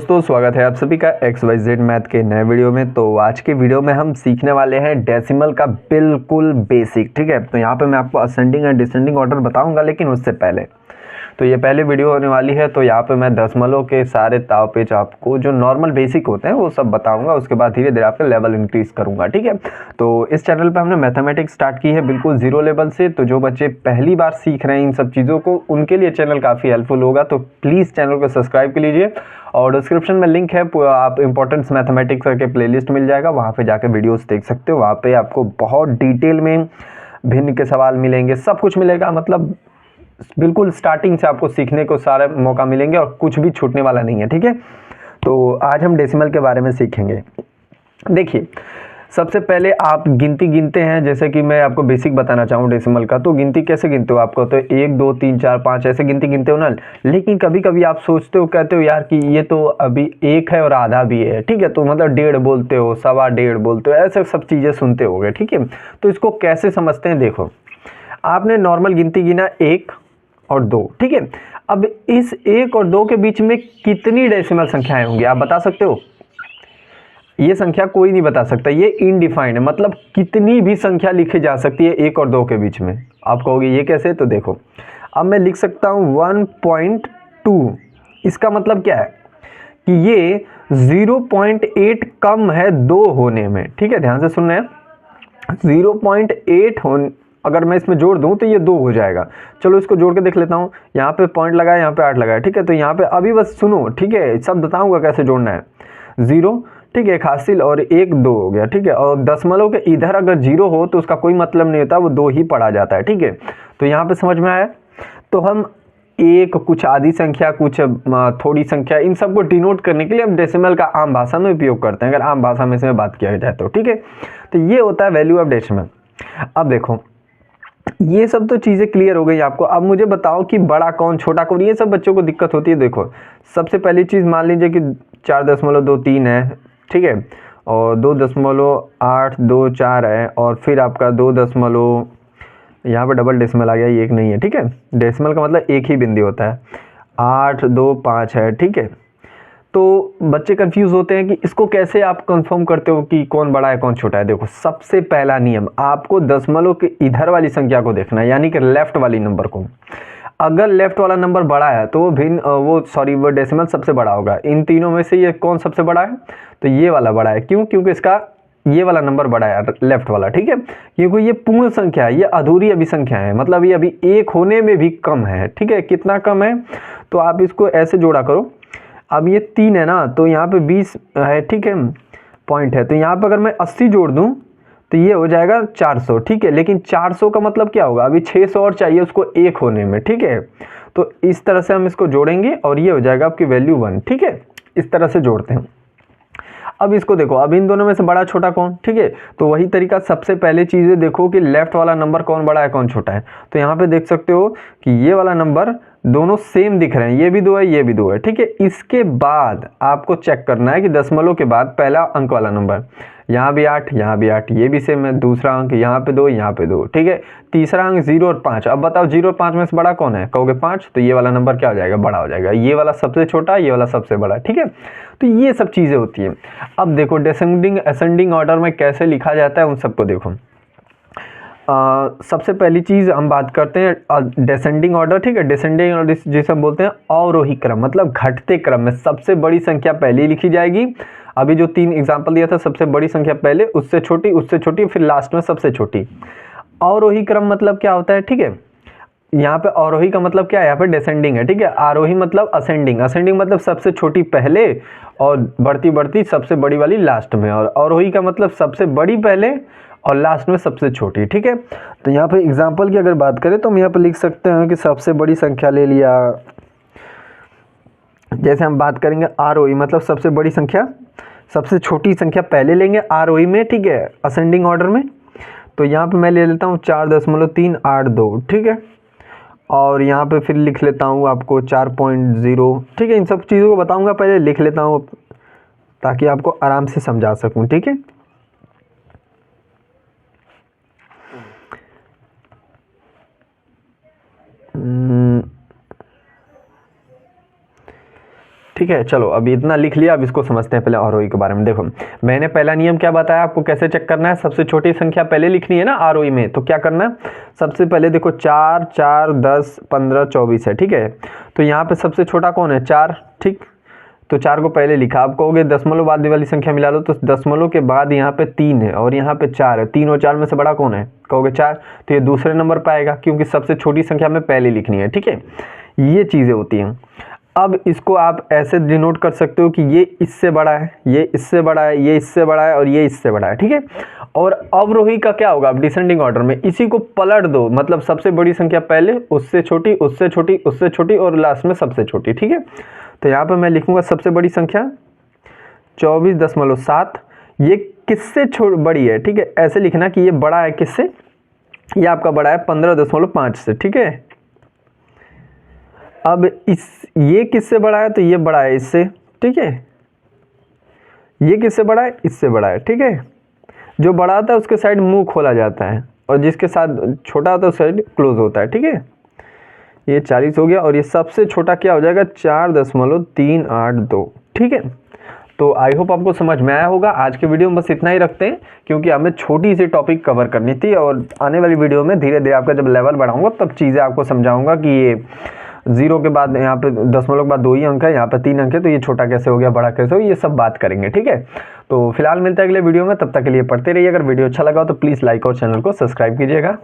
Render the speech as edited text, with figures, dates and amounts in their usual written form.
दोस्तों स्वागत है आप सभी का XYZ मैथ के नए वीडियो में। तो आज के वीडियो में हम सीखने वाले हैं डेसिमल का बिल्कुल बेसिक। ठीक है, तो यहाँ पे मैं आपको असेंडिंग एंड डिसेंडिंग ऑर्डर बताऊंगा, लेकिन उससे पहले तो ये पहले वीडियो होने वाली है। तो यहाँ पे मैं दशमलव के सारे ताव पेच आपको जो नॉर्मल बेसिक होते हैं वो सब बताऊंगा, उसके बाद धीरे धीरे आपका लेवल इंक्रीज करूंगा। ठीक है, तो इस चैनल पे हमने मैथमेटिक्स स्टार्ट की है बिल्कुल जीरो लेवल से। तो जो बच्चे पहली बार सीख रहे हैं इन सब चीज़ों को, उनके लिए चैनल काफ़ी हेल्पफुल होगा। तो प्लीज़ चैनल को सब्सक्राइब कर लीजिए और डिस्क्रिप्शन में लिंक है, आप इंपॉर्टेंट्स मैथमेटिक्स करके प्लेलिस्ट मिल जाएगा, वहाँ पे जाकर वीडियोस देख सकते हो। वहाँ पे आपको बहुत डिटेल में भिन्न के सवाल मिलेंगे, सब कुछ मिलेगा। मतलब बिल्कुल स्टार्टिंग से आपको सीखने को सारे मौका मिलेंगे और कुछ भी छूटने वाला नहीं है। ठीक है, तो आज हम डेसिमल के बारे में सीखेंगे। देखिए, सबसे पहले आप गिनती गिनते हैं, जैसे कि मैं आपको बेसिक बताना चाहूँ डेसिमल का। तो गिनती कैसे गिनते हो? आपको तो 1 2 3 4 5 ऐसे गिनती गिनते हो ना। लेकिन कभी कभी आप सोचते हो, कहते हो यार कि ये तो अभी 1 है और आधा भी है। ठीक है, तो मतलब 1.5 बोलते हो, 1.25 बोलते हो, ऐसे सब चीज़ें सुनते होगे। ठीक है, तो इसको कैसे समझते हैं? देखो, आपने नॉर्मल गिनती गिना 1 और 2। ठीक है, अब इस 1 और 2 के बीच में कितनी डेसिमल संख्याएं होंगी आप बता सकते हो? ये संख्या कोई नहीं बता सकता, ये इनडिफाइंड है। मतलब कितनी भी संख्या लिखी जा सकती है 1 और 2 के बीच में। आप कहोगे ये कैसे? तो देखो, अब मैं लिख सकता हूँ 1.2। इसका मतलब क्या है कि ये 0.8 कम है 2 होने में। ठीक है, ध्यान से सुनना है। 0.8 हो, अगर मैं इसमें जोड़ दूं तो ये 2 हो जाएगा। चलो इसको जोड़ के देख लेता हूँ। यहाँ पे पॉइंट लगाया, यहाँ पे 8 लगाया। ठीक है, तो यहाँ पे अभी बस सुनो। ठीक है, सब बताऊंगा कैसे जोड़ना है। 0, ठीक है, एक हासिल और 1 2 हो गया। ठीक है, और दशमलव के इधर अगर 0 हो तो उसका कोई मतलब नहीं होता, वो 2 ही पढ़ा जाता है। ठीक है, तो यहाँ पे समझ में आया। तो हम एक, कुछ आधी संख्या, कुछ थोड़ी संख्या, इन सबको डिनोट करने के लिए हम डेसिमल का आम भाषा में उपयोग करते हैं, अगर आम भाषा में इसमें बात किया जाए तो। ठीक है, तो ये होता है वैल्यू ऑफ डेसिमल। अब देखो, ये सब तो चीज़ें क्लियर हो गई आपको। अब मुझे बताओ कि बड़ा कौन छोटा कौन, ये सब बच्चों को दिक्कत होती है। देखो, सबसे पहली चीज़ मान लीजिए कि 4.23 है। ठीक है, और 2.824 है, और फिर आपका 2 दशमलव, यहाँ पे डबल डेसिमल आ गया, ये एक नहीं है। ठीक है, डेसिमल का मतलब एक ही बिंदु होता है। 825 है। ठीक है, तो बच्चे कंफ्यूज होते हैं कि इसको कैसे आप कंफर्म करते हो कि कौन बड़ा है कौन छोटा है। देखो, सबसे पहला नियम, आपको दशमलव के इधर वाली संख्या को देखना है, यानी कि लेफ्ट वाली नंबर को। अगर लेफ्ट वाला नंबर बड़ा है तो वो डेसिमल सबसे बड़ा होगा। इन तीनों में से ये कौन सबसे बड़ा है? तो ये वाला बड़ा है। क्यों? क्योंकि इसका ये वाला नंबर बड़ा है, लेफ्ट वाला। ठीक है, क्योंकि ये पूर्ण संख्या है, ये अधूरी अभी संख्या है, मतलब ये अभी 1 होने में भी कम है। ठीक है, कितना कम है? तो आप इसको ऐसे जोड़ा करो। अब ये 3 है ना, तो यहाँ पे 20 है। ठीक है, पॉइंट है, तो यहाँ पे अगर मैं 80 जोड़ दूँ तो ये हो जाएगा 400। ठीक है, लेकिन 400 का मतलब क्या होगा? अभी 600 और चाहिए उसको 1 होने में। ठीक है, तो इस तरह से हम इसको जोड़ेंगे और ये हो जाएगा आपकी वैल्यू 1। ठीक है, इस तरह से जोड़ते हैं। अब इसको देखो, अब इन दोनों में से बड़ा छोटा कौन? ठीक है, तो वही तरीका, सबसे पहले चीज़ें देखो कि लेफ्ट वाला नंबर कौन बड़ा है कौन छोटा है। तो यहाँ पे देख सकते हो कि ये वाला नंबर दोनों सेम दिख रहे हैं, ये भी 2 है, ये भी 2 है। ठीक है, इसके बाद आपको चेक करना है कि दशमलव के बाद पहला अंक वाला नंबर, यहाँ भी 8, यहाँ भी 8, ये भी सेम है। दूसरा अंक यहाँ पे 2, यहाँ पे 2। ठीक है, तीसरा अंक 0 और 5। अब बताओ 0 और 5 में से बड़ा कौन है? कहोगे 5, तो ये वाला नंबर क्या हो जाएगा? बड़ा हो जाएगा। ये वाला सबसे छोटा, ये वाला सबसे बड़ा। ठीक है, तो ये सब चीज़ें होती हैं। अब देखो, डिसेंडिंग असेंडिंग ऑर्डर में कैसे लिखा जाता है उन सबको देखो। सबसे पहली चीज़ हम बात करते हैं डिसेंडिंग ऑर्डर। ठीक है, डिसेंडिंग ऑर्डर जिसे हम बोलते हैं अवरोही क्रम, मतलब घटते क्रम में सबसे बड़ी संख्या पहले लिखी जाएगी। अभी जो 3 एग्जाम्पल दिया था, सबसे बड़ी संख्या पहले, उससे छोटी, फिर लास्ट में सबसे छोटी। अवरोही क्रम मतलब क्या होता है? ठीक है, यहाँ पे अवरोही का मतलब क्या है? यहाँ पे डिसेंडिंग है। ठीक है, आरोही मतलब असेंडिंग, असेंडिंग मतलब सबसे छोटी पहले और बढ़ती बढ़ती सबसे बड़ी वाली लास्ट में, और अवरोही का मतलब सबसे बड़ी पहले और लास्ट में सबसे छोटी। ठीक है, तो यहाँ पे एग्जाम्पल की अगर बात करें तो हम यहाँ पे लिख सकते हैं कि सबसे बड़ी संख्या ले लिया। जैसे हम बात करेंगे आरोही मतलब सबसे बड़ी संख्या, सबसे छोटी संख्या पहले लेंगे आरोही में। ठीक है, असेंडिंग ऑर्डर में। तो यहाँ पे मैं ले लेता हूँ 4.382। ठीक है, और यहाँ पे फिर लिख लेता हूँ आपको 4.0। ठीक है, इन सब चीज़ों को बताऊँगा, पहले लिख लेता हूँ ताकि आपको आराम से समझा सकूँ। ठीक है, ठीक है, चलो अभी इतना लिख लिया, अब इसको समझते हैं पहले आरोही के बारे में। देखो मैंने पहला नियम क्या बताया आपको, कैसे चेक करना है, सबसे छोटी संख्या पहले लिखनी है ना आरोही में, तो क्या करना है, सबसे पहले देखो 4 4 10 15 24 है, ठीक है। तो यहाँ पे सबसे छोटा कौन है, 4, ठीक। तो 4 को पहले लिखा। आप कहोगे दशमलव बाद वाली संख्या मिला लो, तो दशमलव के बाद यहाँ पे 3 है और यहाँ पे 4 है, 3 और 4 में से बड़ा कौन है, कहोगे 4, तो ये दूसरे नंबर पर आएगा क्योंकि सबसे छोटी संख्या में पहले लिखनी है, ठीक है। ये चीज़ें होती हैं। अब इसको आप ऐसे डिनोट कर सकते हो कि ये इससे बड़ा है, ये इससे बड़ा है, ये इससे बड़ा है और ये इससे बड़ा है, ठीक है। और अवरोही का क्या होगा, डिसेंडिंग ऑर्डर में इसी को पलट दो, मतलब सबसे बड़ी संख्या पहले, उससे छोटी, उससे छोटी, उससे छोटी और लास्ट में सबसे छोटी, ठीक है। तो यहाँ पे मैं लिखूंगा सबसे बड़ी संख्या 24.7, ये किससे बड़ी है, ठीक है। ऐसे लिखना कि ये बड़ा है किससे, ये आपका बड़ा है 15.5 से, ठीक है। अब ये किससे बड़ा है, तो ये बड़ा है इससे, ठीक है। ये किससे बड़ा है, इससे बड़ा है, ठीक है। जो बड़ा होता है उसके साइड मुंह खोला जाता है और जिसके साथ छोटा होता है उस साइड क्लोज होता है, ठीक है। ये 40 हो गया और ये सबसे छोटा क्या हो जाएगा, 4.382, ठीक है। तो आई होप आपको समझ में आया होगा। आज के वीडियो में बस इतना ही रखते हैं क्योंकि हमें छोटी सी टॉपिक कवर करनी थी और आने वाली वीडियो में धीरे धीरे आपका जब लेवल बढ़ाऊंगा तब चीज़ें आपको समझाऊंगा कि ये 0 के बाद यहाँ पे दशमलव के बाद 2 ही अंक है, यहाँ पे 3 अंक है, तो ये छोटा कैसे हो गया, बड़ा कैसे हो, ये सब बात करेंगे, ठीक है। तो फिलहाल मिलते हैं अगले वीडियो में, तब तक के लिए पढ़ते रहिए। अगर वीडियो अच्छा लगा हो तो प्लीज़ लाइक और चैनल को सब्सक्राइब कीजिएगा।